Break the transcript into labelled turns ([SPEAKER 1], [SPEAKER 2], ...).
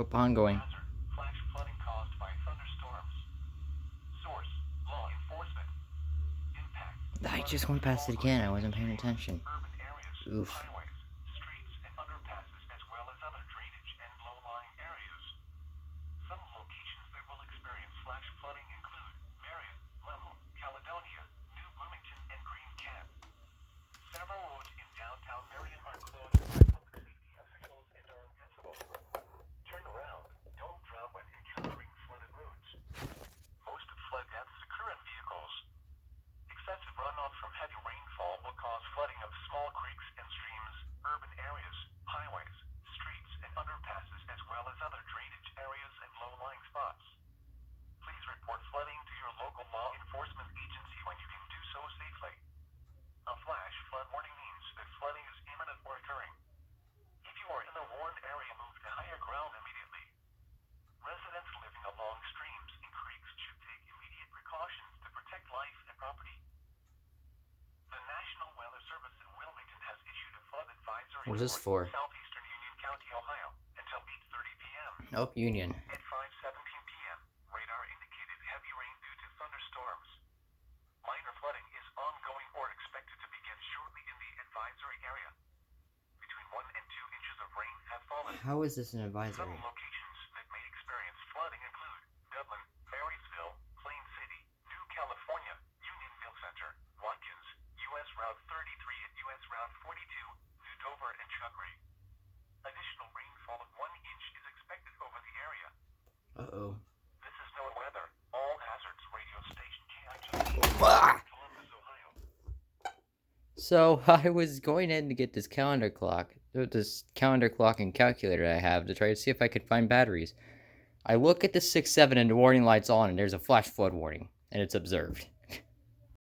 [SPEAKER 1] Nope, ongoing.
[SPEAKER 2] Hazard: flash flooding caused by thunderstorms. Source: law enforcement. Impact:
[SPEAKER 1] I
[SPEAKER 2] flooding
[SPEAKER 1] just
[SPEAKER 2] of
[SPEAKER 1] went past
[SPEAKER 2] small
[SPEAKER 1] it again.
[SPEAKER 2] creeks
[SPEAKER 1] I
[SPEAKER 2] and
[SPEAKER 1] wasn't paying
[SPEAKER 2] streams,
[SPEAKER 1] attention.
[SPEAKER 2] urban areas,
[SPEAKER 1] Oof.
[SPEAKER 2] highways, streets, and underpasses, as well as other drainage and low-lying areas. Some locations that will experience flash flooding include Marion, Lemon, Caledonia, New Bloomington, and Green Camp. Several roads in downtown Marion are closed by public safety officials and are impassable. Turn around. Don't drown when encountering flooded roads. Most flood deaths occur in vehicles. Excessive runoff from heavy rainfall will cause flooding of small creeks and streams, urban areas, highways, streets, and underpasses, as well as other drainage areas and low-lying spots. Please report flooding to your local law enforcement agency when you can do so safely. A flash flood warning means that flooding is imminent or occurring. If you are in a warned area, move to higher ground immediately. Residents living along streams and creeks should take immediate precautions to protect life and property. The National Weather Service in Wilmington has issued a flood advisory
[SPEAKER 1] What is this
[SPEAKER 2] for
[SPEAKER 1] for?
[SPEAKER 2] southeastern Union County, Ohio, until 8:30 p.m.
[SPEAKER 1] Nope, Union.
[SPEAKER 2] At 5:17 p.m., radar indicated heavy rain due to thunderstorms. Minor flooding is ongoing or expected to begin shortly in the advisory area. Between 1 and 2 inches of rain have fallen.
[SPEAKER 1] How is this an
[SPEAKER 2] Some
[SPEAKER 1] advisory?
[SPEAKER 2] locations that may experience flooding include Dublin, Marysville, Plain City, New California, Unionville Center, Watkins, U.S. Route 33 and U.S. Route 42, New Dover, and Chugray. Additional rainfall of 1 inch is expected over the area.
[SPEAKER 1] Uh-oh.
[SPEAKER 2] This is NOAA Weather. All hazards radio station KIJ,
[SPEAKER 1] Ah!
[SPEAKER 2] Columbus, Ohio.
[SPEAKER 1] So I was going in to get this calendar clock and calculator I have to try to see if I could find batteries. I look at the 6-7 and the warning light's on, and there's a flash flood warning, and it's observed.